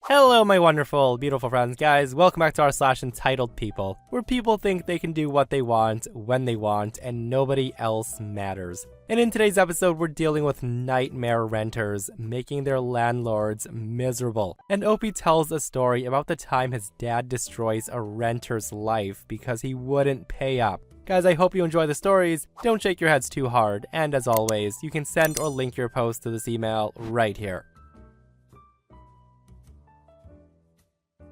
Hello my wonderful, beautiful friends, guys. Welcome back to our /entitled people, where people think they can do what they want, when they want, and nobody else matters. And in today's episode, we're dealing with nightmare renters, making their landlords miserable. And Opie tells a story about the time his dad destroys a renter's life because he wouldn't pay up. Guys, I hope you enjoy the stories. Don't shake your heads too hard, and as always, you can send or link your post to this email right here.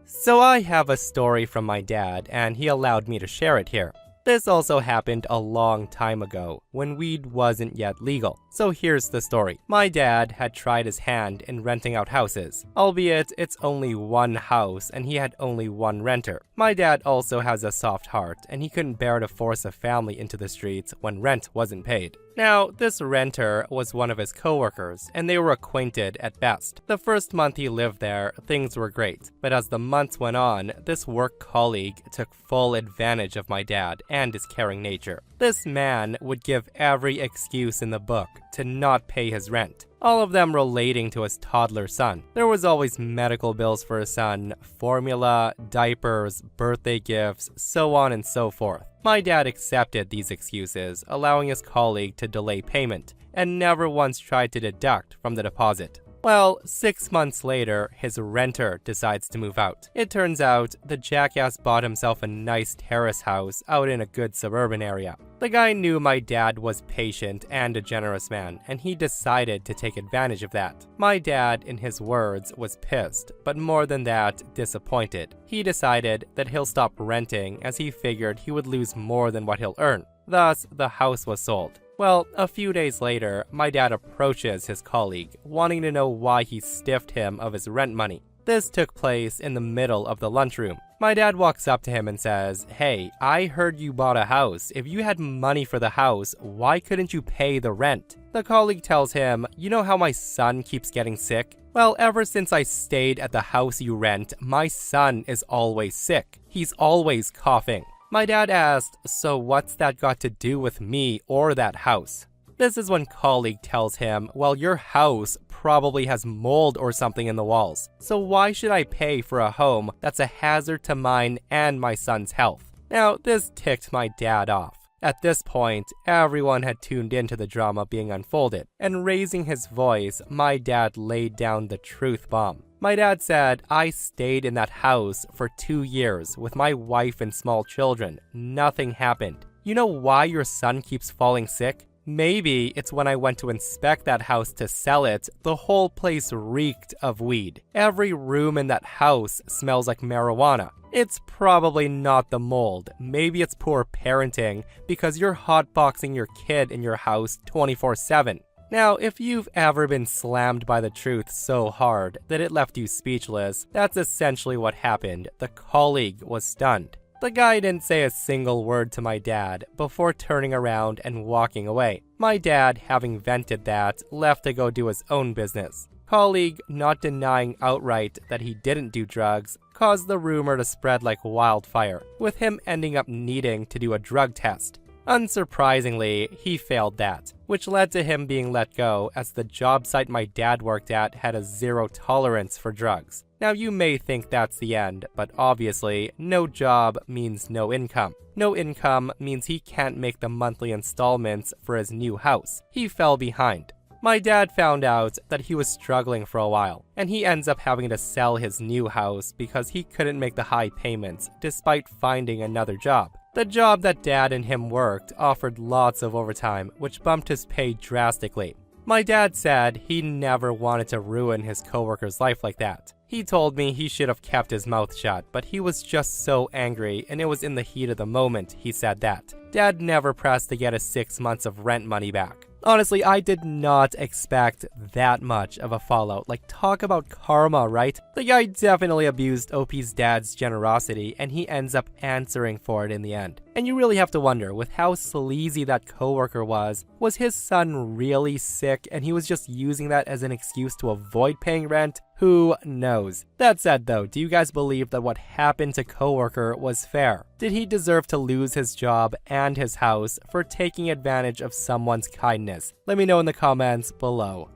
So I have a story from my dad, and he allowed me to share it here. This also happened a long time ago, when weed wasn't yet legal. So here's the story. My dad had tried his hand in renting out houses, albeit it's only one house and he had only one renter. My dad also has a soft heart, and he couldn't bear to force a family into the streets when rent wasn't paid. Now, this renter was one of his coworkers, and they were acquainted at best. The first month he lived there, things were great, but as the months went on, this work colleague took full advantage of my dad and his caring nature. This man would give every excuse in the book to not pay his rent, all of them relating to his toddler son. There was always medical bills for his son, formula, diapers, birthday gifts, so on and so forth. My dad accepted these excuses, allowing his colleague to delay payment, and never once tried to deduct from the deposit. Well, 6 months later, his renter decides to move out. It turns out, the jackass bought himself a nice terrace house out in a good suburban area. The guy knew my dad was patient and a generous man, and he decided to take advantage of that. My dad, in his words, was pissed, but more than that, disappointed. He decided that he'll stop renting as he figured he would lose more than what he'll earn. Thus, the house was sold. Well, a few days later, my dad approaches his colleague, wanting to know why he stiffed him of his rent money. This took place in the middle of the lunchroom. My dad walks up to him and says, "Hey, I heard you bought a house. If you had money for the house, why couldn't you pay the rent?" The colleague tells him, "You know how my son keeps getting sick? Well, ever since I stayed at the house you rent, my son is always sick. He's always coughing." My dad asked, "So what's that got to do with me or that house?" This is when colleague tells him, "Well, your house probably has mold or something in the walls. So why should I pay for a home that's a hazard to mine and my son's health?" Now, this ticked my dad off. At this point, everyone had tuned into the drama being unfolded, and raising his voice, my dad laid down the truth bomb. My dad said, "I stayed in that house for 2 years with my wife and small children. Nothing happened. You know why your son keeps falling sick? Maybe it's when I went to inspect that house to sell it, the whole place reeked of weed. Every room in that house smells like marijuana. It's probably not the mold. Maybe it's poor parenting because you're hotboxing your kid in your house 24/7. Now, if you've ever been slammed by the truth so hard that it left you speechless, that's essentially what happened. The colleague was stunned. The guy didn't say a single word to my dad before turning around and walking away. My dad, having vented that, left to go do his own business. Colleague, not denying outright that he didn't do drugs, caused the rumor to spread like wildfire, with him ending up needing to do a drug test. Unsurprisingly, he failed that, which led to him being let go as the job site my dad worked at had a zero tolerance for drugs. Now you may think that's the end, but obviously, no job means no income. No income means he can't make the monthly installments for his new house. He fell behind. My dad found out that he was struggling for a while, and he ends up having to sell his new house because he couldn't make the high payments despite finding another job. The job that Dad and him worked offered lots of overtime, which bumped his pay drastically. My dad said he never wanted to ruin his coworker's life like that. He told me he should have kept his mouth shut, but he was just so angry, and it was in the heat of the moment he said that. Dad never pressed to get his 6 months of rent money back. Honestly, I did not expect that much of a fallout. Like, talk about karma, right? The guy definitely abused OP's dad's generosity, and he ends up answering for it in the end. And you really have to wonder, with how sleazy that coworker was his son really sick and he was just using that as an excuse to avoid paying rent? Who knows? That said though, do you guys believe that what happened to coworker was fair? Did he deserve to lose his job and his house for taking advantage of someone's kindness? Let me know in the comments below.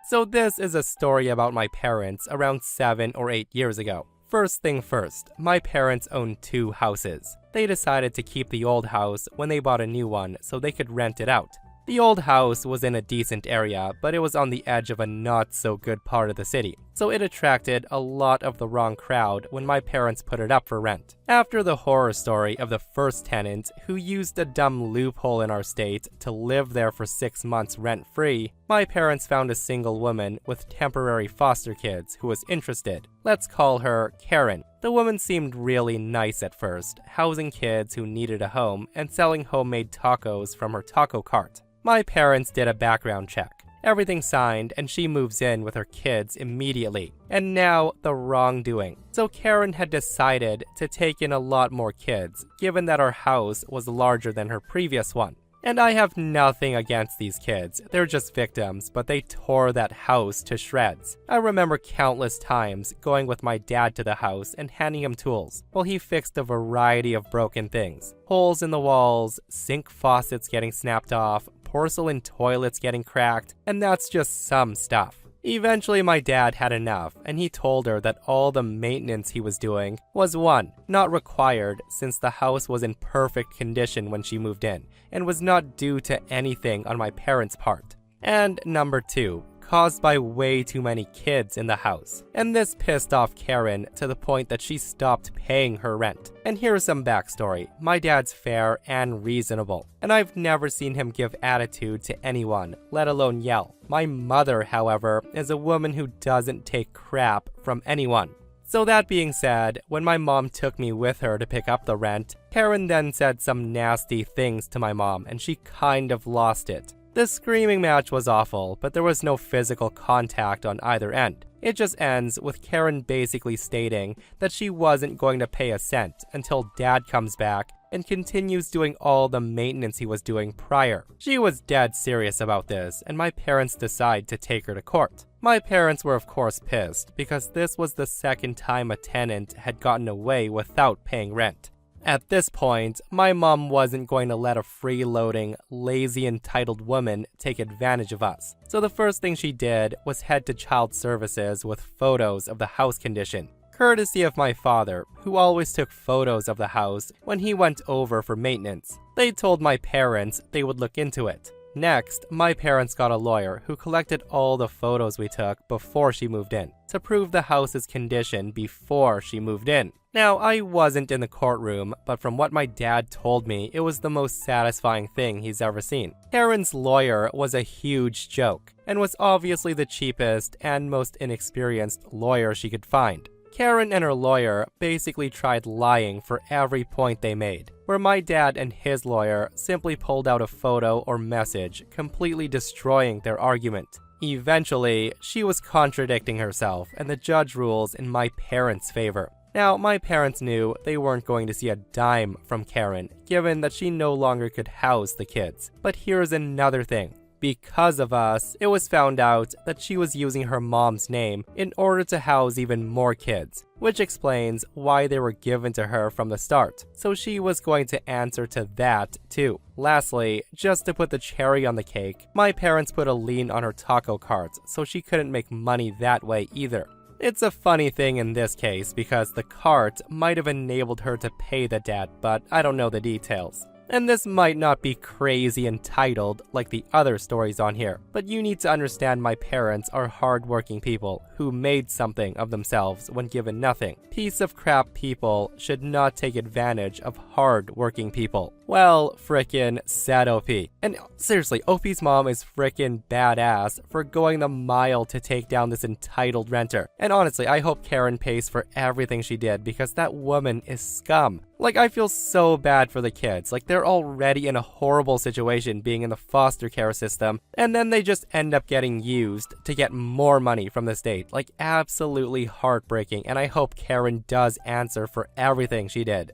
So this is a story about my parents around 7 or 8 years ago. First thing first, my parents owned 2 houses. They decided to keep the old house when they bought a new one so they could rent it out. The old house was in a decent area, but it was on the edge of a not-so-good part of the city, so it attracted a lot of the wrong crowd when my parents put it up for rent. After the horror story of the first tenant, who used a dumb loophole in our state to live there for 6 months rent-free, my parents found a single woman with temporary foster kids who was interested. Let's call her Karen. The woman seemed really nice at first, housing kids who needed a home and selling homemade tacos from her taco cart. My parents did a background check. Everything signed, and she moves in with her kids immediately. And now, the wrongdoing. So Karen had decided to take in a lot more kids, given that our house was larger than her previous one. And I have nothing against these kids, they're just victims, but they tore that house to shreds. I remember countless times going with my dad to the house and handing him tools, while he fixed a variety of broken things. Holes in the walls, sink faucets getting snapped off, porcelain toilets getting cracked, and that's just some stuff. Eventually, my dad had enough, and he told her that all the maintenance he was doing was 1, not required since the house was in perfect condition when she moved in, and was not due to anything on my parents' part. And number 2, caused by way too many kids in the house. And this pissed off Karen to the point that she stopped paying her rent. And here's some backstory. My dad's fair and reasonable, and I've never seen him give attitude to anyone, let alone yell. My mother, however, is a woman who doesn't take crap from anyone. So that being said, when my mom took me with her to pick up the rent, Karen then said some nasty things to my mom, and she kind of lost it. The screaming match was awful, but there was no physical contact on either end. It just ends with Karen basically stating that she wasn't going to pay a cent until Dad comes back and continues doing all the maintenance he was doing prior. She was dead serious about this, and my parents decide to take her to court. My parents were of course pissed, because this was the second time a tenant had gotten away without paying rent. At this point, my mom wasn't going to let a freeloading, lazy, entitled woman take advantage of us. So the first thing she did was head to child services with photos of the house condition, courtesy of my father, who always took photos of the house when he went over for maintenance. They told my parents they would look into it. Next, my parents got a lawyer who collected all the photos we took before she moved in, to prove the house's condition before she moved in. Now, I wasn't in the courtroom, but from what my dad told me, it was the most satisfying thing he's ever seen. Karen's lawyer was a huge joke, and was obviously the cheapest and most inexperienced lawyer she could find. Karen and her lawyer basically tried lying for every point they made, where my dad and his lawyer simply pulled out a photo or message, completely destroying their argument. Eventually, she was contradicting herself, and the judge rules in my parents' favor. Now, my parents knew they weren't going to see a dime from Karen, given that she no longer could house the kids. But here's another thing. Because of us, it was found out that she was using her mom's name in order to house even more kids, which explains why they were given to her from the start. So she was going to answer to that too. Lastly, just to put the cherry on the cake, my parents put a lien on her taco cart, so she couldn't make money that way either. It's a funny thing in this case because the cart might have enabled her to pay the debt, but I don't know the details. And this might not be crazy entitled like the other stories on here, but you need to understand my parents are hardworking people who made something of themselves when given nothing. Piece of crap people should not take advantage of hardworking people. Well, frickin' said OP. And seriously, OP's mom is frickin' badass for going the mile to take down this entitled renter. And honestly, I hope Karen pays for everything she did because that woman is scum. Like, I feel so bad for the kids. Like, they're already in a horrible situation being in the foster care system, and then they just end up getting used to get more money from the state. Like, absolutely heartbreaking, and I hope Karen does answer for everything she did.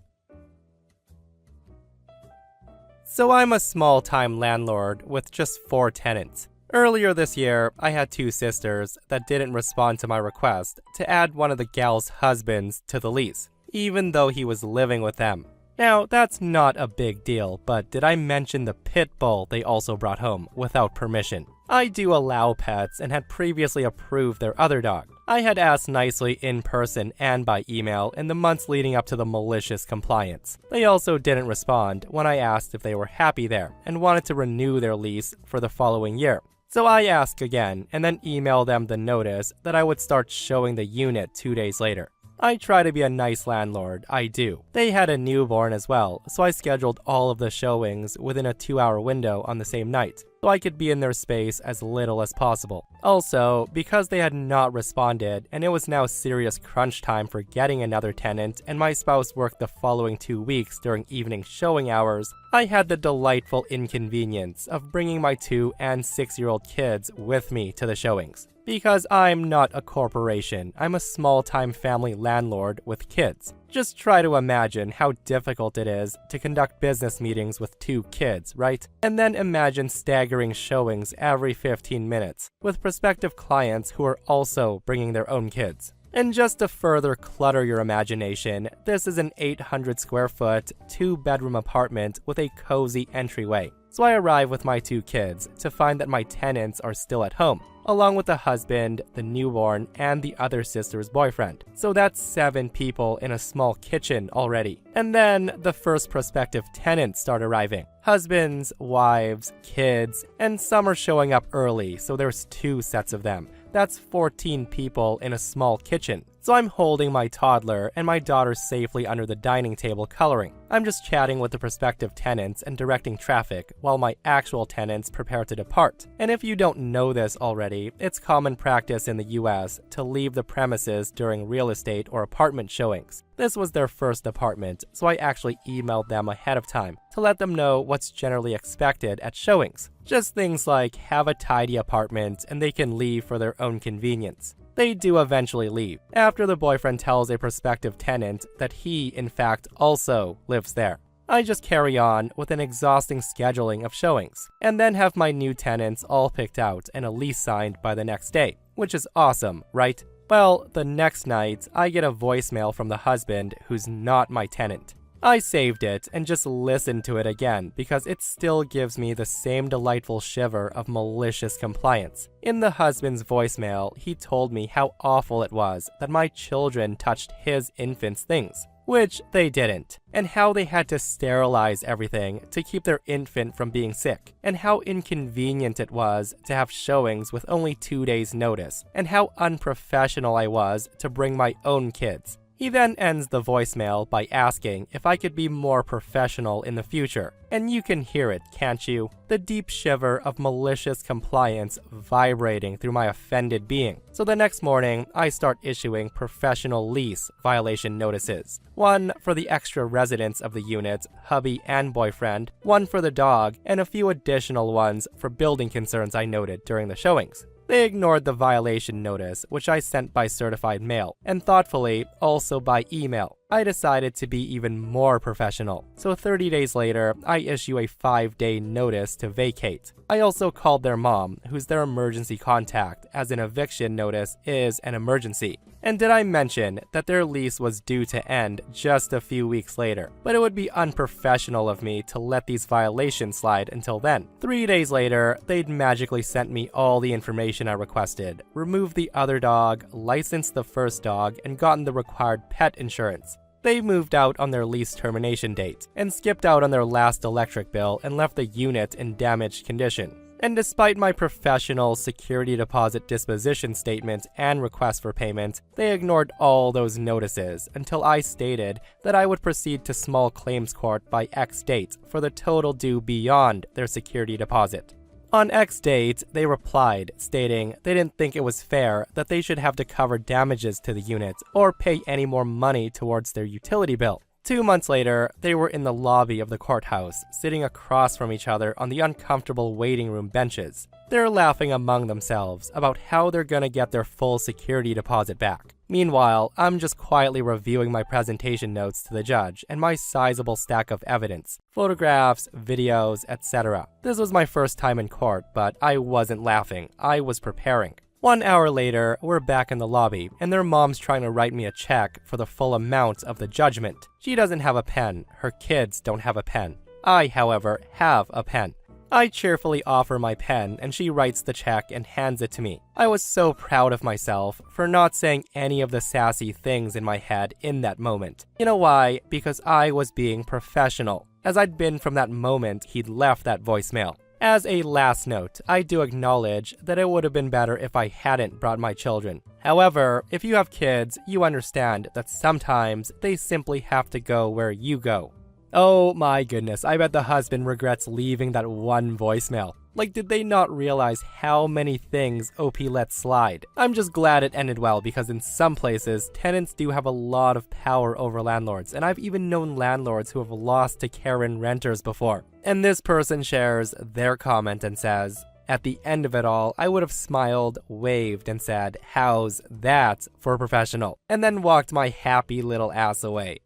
So I'm a small-time landlord with just 4 tenants. Earlier this year, I had 2 sisters that didn't respond to my request to add one of the gal's husbands to the lease, even though he was living with them. Now, that's not a big deal, but did I mention the pit bull they also brought home without permission? I do allow pets and had previously approved their other dog. I had asked nicely in person and by email in the months leading up to the malicious compliance. They also didn't respond when I asked if they were happy there and wanted to renew their lease for the following year. So I asked again and then emailed them the notice that I would start showing the unit 2 days later. I try to be a nice landlord, I do. They had a newborn as well, so I scheduled all of the showings within a 2-hour window on the same night, so I could be in their space as little as possible. Also, because they had not responded and it was now serious crunch time for getting another tenant and my spouse worked the following 2 weeks during evening showing hours, I had the delightful inconvenience of bringing my 2- and 6-year-old kids with me to the showings. Because I'm not a corporation, I'm a small-time family landlord with kids. Just try to imagine how difficult it is to conduct business meetings with 2 kids, right? And then imagine staggering showings every 15 minutes with prospective clients who are also bringing their own kids. And just to further clutter your imagination, this is an 800 square foot, 2-bedroom apartment with a cozy entryway. So I arrive with my 2 kids to find that my tenants are still at home, along with the husband, the newborn, and the other sister's boyfriend. So that's 7 people in a small kitchen already. And then the first prospective tenants start arriving. Husbands, wives, kids, and some are showing up early, so there's 2 sets of them. That's 14 people in a small kitchen. So I'm holding my toddler and my daughter safely under the dining table coloring. I'm just chatting with the prospective tenants and directing traffic while my actual tenants prepare to depart. And if you don't know this already, it's common practice in the US to leave the premises during real estate or apartment showings. This was their first apartment, so I actually emailed them ahead of time to let them know what's generally expected at showings. Just things like have a tidy apartment and they can leave for their own convenience. They do eventually leave, after the boyfriend tells a prospective tenant that he, in fact, also lives there. I just carry on with an exhausting scheduling of showings, and then have my new tenants all picked out and a lease signed by the next day, which is awesome, right? Well, the next night, I get a voicemail from the husband who's not my tenant. I saved it and just listened to it again because it still gives me the same delightful shiver of malicious compliance. In the husband's voicemail, he told me how awful it was that my children touched his infant's things, which they didn't, and how they had to sterilize everything to keep their infant from being sick, and how inconvenient it was to have showings with only 2 days' notice, and how unprofessional I was to bring my own kids. He then ends the voicemail by asking if I could be more professional in the future. And you can hear it, can't you? The deep shiver of malicious compliance vibrating through my offended being. So the next morning, I start issuing professional lease violation notices. One for the extra residents of the unit, hubby and boyfriend, one for the dog, and a few additional ones for building concerns I noted during the showings. They ignored the violation notice, which I sent by certified mail, and thoughtfully, also by email. I decided to be even more professional, so 30 days later, I issue a 5-day notice to vacate. I also called their mom, who's their emergency contact, as an eviction notice is an emergency. And did I mention that their lease was due to end just a few weeks later? But it would be unprofessional of me to let these violations slide until then. 3 days later, they'd magically sent me all the information I requested, removed the other dog, licensed the first dog, and gotten the required pet insurance. They moved out on their lease termination date, and skipped out on their last electric bill and left the unit in damaged condition. And despite my professional security deposit disposition statement and request for payment, they ignored all those notices until I stated that I would proceed to small claims court by X date for the total due beyond their security deposit. On X date, they replied, stating they didn't think it was fair that they should have to cover damages to the unit or pay any more money towards their utility bill. 2 months later, they were in the lobby of the courthouse, sitting across from each other on the uncomfortable waiting room benches. They're laughing among themselves about how they're gonna get their full security deposit back. Meanwhile, I'm just quietly reviewing my presentation notes to the judge and my sizable stack of evidence, photographs, videos, etc. This was my first time in court, but I wasn't laughing, I was preparing. 1 hour later, we're back in the lobby, and their mom's trying to write me a check for the full amount of the judgment. She doesn't have a pen, her kids don't have a pen. I, however, have a pen. I cheerfully offer my pen and she writes the check and hands it to me. I was so proud of myself for not saying any of the sassy things in my head in that moment. You know why? Because I was being professional, as I'd been from that moment he'd left that voicemail. As a last note, I do acknowledge that it would have been better if I hadn't brought my children. However, if you have kids, you understand that sometimes they simply have to go where you go. Oh my goodness, I bet the husband regrets leaving that one voicemail. Like, did they not realize how many things OP let slide? I'm just glad it ended well, because in some places, tenants do have a lot of power over landlords, and I've even known landlords who have lost to Karen renters before. And this person shares their comment and says, "At the end of it all, I would have smiled, waved, and said, 'How's that for a professional?' and then walked my happy little ass away."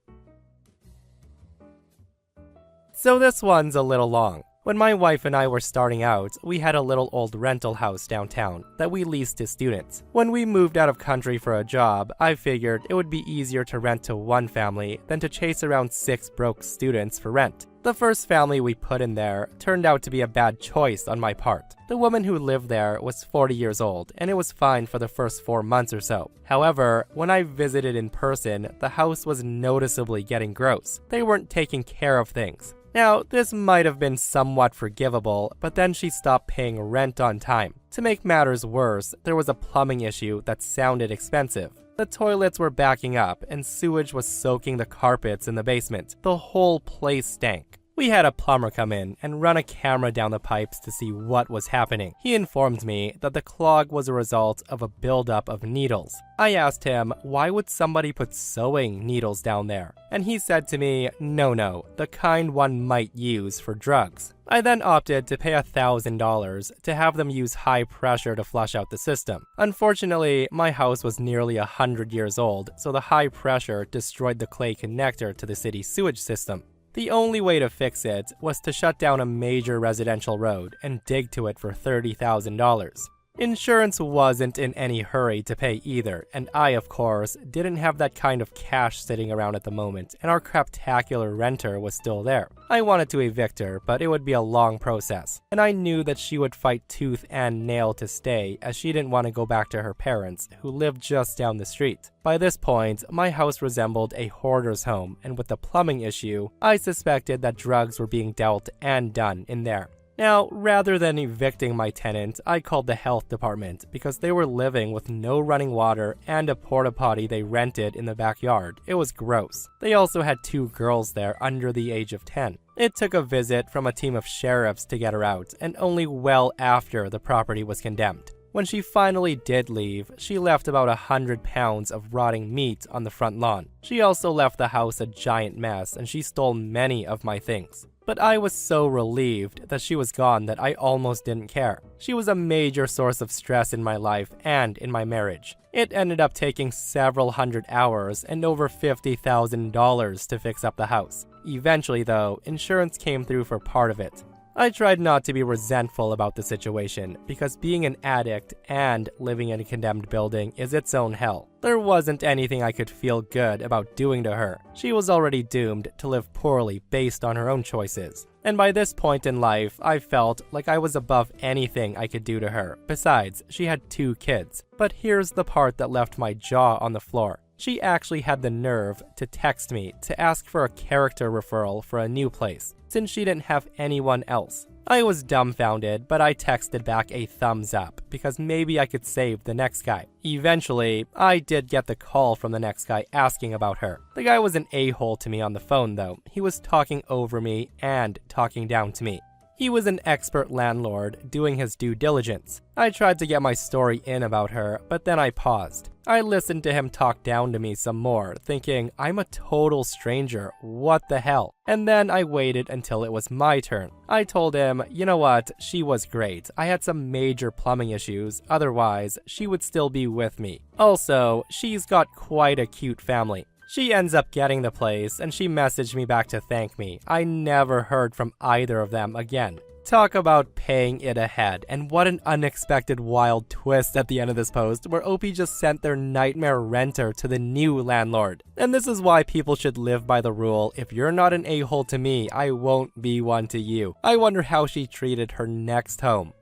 So this one's a little long. When my wife and I were starting out, we had a little old rental house downtown that we leased to students. When we moved out of country for a job, I figured it would be easier to rent to one family than to chase around 6 broke students for rent. The first family we put in there turned out to be a bad choice on my part. The woman who lived there was 40 years old, and it was fine for the first 4 months or so. However, when I visited in person, the house was noticeably getting gross. They weren't taking care of things. Now, this might have been somewhat forgivable, but then she stopped paying rent on time. To make matters worse, there was a plumbing issue that sounded expensive. The toilets were backing up, and sewage was soaking the carpets in the basement. The whole place stank. We had a plumber come in and run a camera down the pipes to see what was happening. He informed me that the clog was a result of a buildup of needles. I asked him, why would somebody put sewing needles down there? And he said to me, no, the kind one might use for drugs. I then opted to pay $1,000 to have them use high pressure to flush out the system. Unfortunately, my house was nearly 100 years old, so the high pressure destroyed the clay connector to the city sewage system. The only way to fix it was to shut down a major residential road and dig to it for $30,000. Insurance wasn't in any hurry to pay either, and I, of course, didn't have that kind of cash sitting around at the moment, and our craptacular renter was still there. I wanted to evict her, but it would be a long process, and I knew that she would fight tooth and nail to stay, as she didn't want to go back to her parents, who lived just down the street. By this point, my house resembled a hoarder's home, and with the plumbing issue, I suspected that drugs were being dealt and done in there. Now, rather than evicting my tenant, I called the health department because they were living with no running water and a porta potty they rented in the backyard. It was gross. They also had 2 girls there under the age of 10. It took a visit from a team of sheriffs to get her out, and only well after the property was condemned. When she finally did leave, she left about 100 pounds of rotting meat on the front lawn. She also left the house a giant mess, and she stole many of my things. But I was so relieved that she was gone that I almost didn't care. She was a major source of stress in my life and in my marriage. It ended up taking several hundred hours and over $50,000 to fix up the house. Eventually, though, insurance came through for part of it. I tried not to be resentful about the situation, because being an addict and living in a condemned building is its own hell. There wasn't anything I could feel good about doing to her. She was already doomed to live poorly based on her own choices. And by this point in life, I felt like I was above anything I could do to her. Besides, she had 2 kids. But here's the part that left my jaw on the floor. She actually had the nerve to text me to ask for a character referral for a new place, since she didn't have anyone else. I was dumbfounded, but I texted back a thumbs up, because maybe I could save the next guy. Eventually, I did get the call from the next guy asking about her. The guy was an a-hole to me on the phone though. He was talking over me and talking down to me. He was an expert landlord doing his due diligence. I tried to get my story in about her, but then I paused. I listened to him talk down to me some more, thinking, I'm a total stranger, what the hell? And then I waited until it was my turn. I told him, you know what, she was great. I had some major plumbing issues, otherwise, she would still be with me. Also, she's got quite a cute family. She ends up getting the place, and she messaged me back to thank me. I never heard from either of them again. Talk about paying it ahead, and what an unexpected wild twist at the end of this post where OP just sent their nightmare renter to the new landlord. And this is why people should live by the rule, if you're not an a-hole to me, I won't be one to you. I wonder how she treated her next home.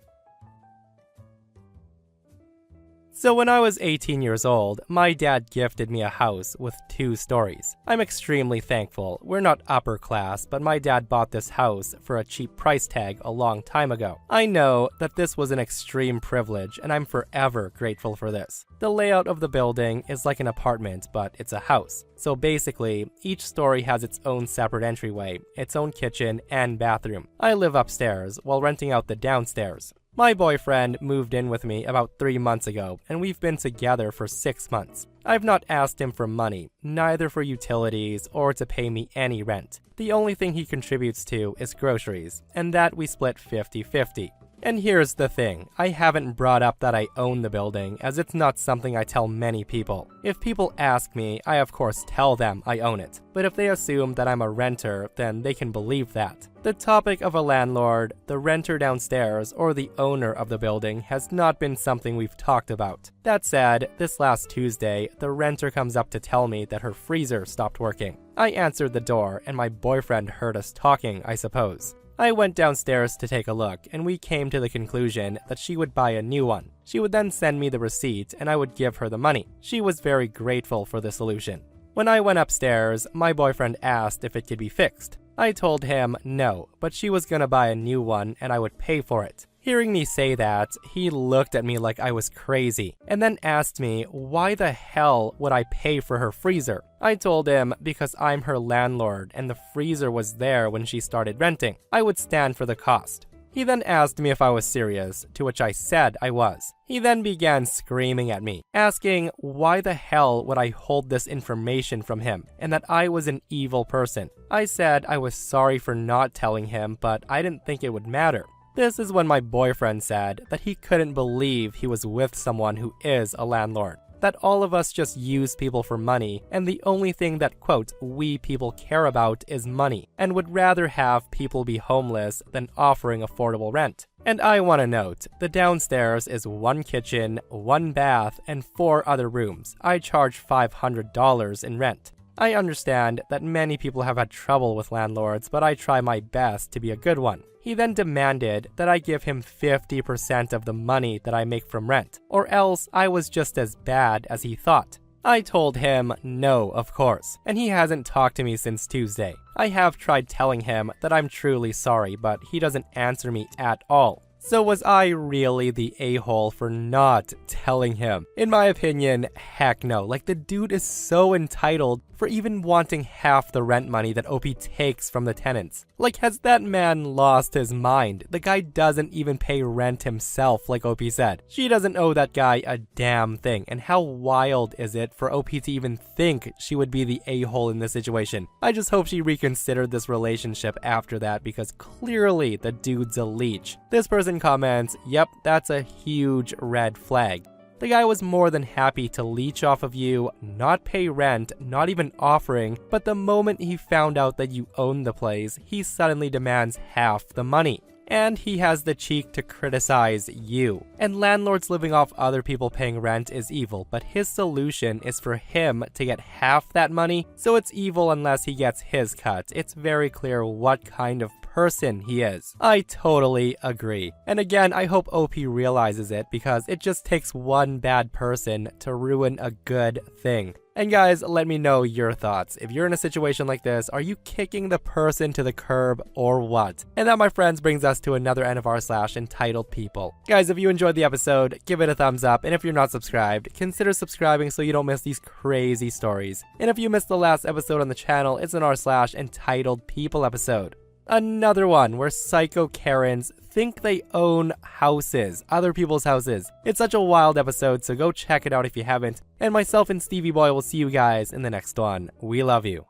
So when I was 18 years old, my dad gifted me a house with 2 stories. I'm extremely thankful. We're not upper class, but my dad bought this house for a cheap price tag a long time ago. I know that this was an extreme privilege, and I'm forever grateful for this. The layout of the building is like an apartment, but it's a house. So basically, each story has its own separate entryway, its own kitchen and bathroom. I live upstairs while renting out the downstairs. My boyfriend moved in with me about 3 months ago, and we've been together for 6 months. I've not asked him for money, neither for utilities or to pay me any rent. The only thing he contributes to is groceries, and that we split 50-50. And here's the thing, I haven't brought up that I own the building, as it's not something I tell many people. If people ask me, I of course tell them I own it. But if they assume that I'm a renter, then they can believe that. The topic of a landlord, the renter downstairs, or the owner of the building has not been something we've talked about. That said, this last Tuesday, the renter comes up to tell me that her freezer stopped working. I answered the door, and my boyfriend heard us talking, I suppose. I went downstairs to take a look, and we came to the conclusion that she would buy a new one. She would then send me the receipt, and I would give her the money. She was very grateful for the solution. When I went upstairs, my boyfriend asked if it could be fixed. I told him no, but she was gonna buy a new one, and I would pay for it. Hearing me say that, he looked at me like I was crazy, and then asked me why the hell would I pay for her freezer. I told him because I'm her landlord and the freezer was there when she started renting. I would stand for the cost. He then asked me if I was serious, to which I said I was. He then began screaming at me, asking why the hell would I hold this information from him, and that I was an evil person. I said I was sorry for not telling him, but I didn't think it would matter. This is when my boyfriend said that he couldn't believe he was with someone who is a landlord. That all of us just use people for money, and the only thing that, quote, we people care about is money, and would rather have people be homeless than offering affordable rent. And I want to note, the downstairs is 1 kitchen, 1 bath, and 4 other rooms. I charge $500 in rent. I understand that many people have had trouble with landlords, but I try my best to be a good one. He then demanded that I give him 50% of the money that I make from rent, or else I was just as bad as he thought. I told him no, of course, and he hasn't talked to me since Tuesday. I have tried telling him that I'm truly sorry, but he doesn't answer me at all. So was I really the a-hole for not telling him? In my opinion, heck no. Like, the dude is so entitled for even wanting half the rent money that OP takes from the tenants. Like, has that man lost his mind? The guy doesn't even pay rent himself, like OP said. She doesn't owe that guy a damn thing. And how wild is it for OP to even think she would be the a-hole in this situation? I just hope she reconsidered this relationship after that, because clearly the dude's a leech. This person comments, yep, that's a huge red flag. The guy was more than happy to leech off of you, not pay rent, not even offering, but the moment he found out that you own the place, he suddenly demands half the money. And he has the cheek to criticize you. And landlords living off other people paying rent is evil, but his solution is for him to get half that money, so it's evil unless he gets his cut. It's very clear what kind of person he is. I totally agree. And again, I hope OP realizes it, because it just takes one bad person to ruin a good thing. And guys, let me know your thoughts. If you're in a situation like this, are you kicking the person to the curb or what? And that, my friends, brings us to another end of r/EntitledPeople. Guys, if you enjoyed the episode, give it a thumbs up. And if you're not subscribed, consider subscribing so you don't miss these crazy stories. And if you missed the last episode on the channel, it's an r/EntitledPeople episode. Another one where psycho Karens think they own houses, other people's houses. It's such a wild episode, so go check it out if you haven't. And myself and Stevie Boy will see you guys in the next one. We love you.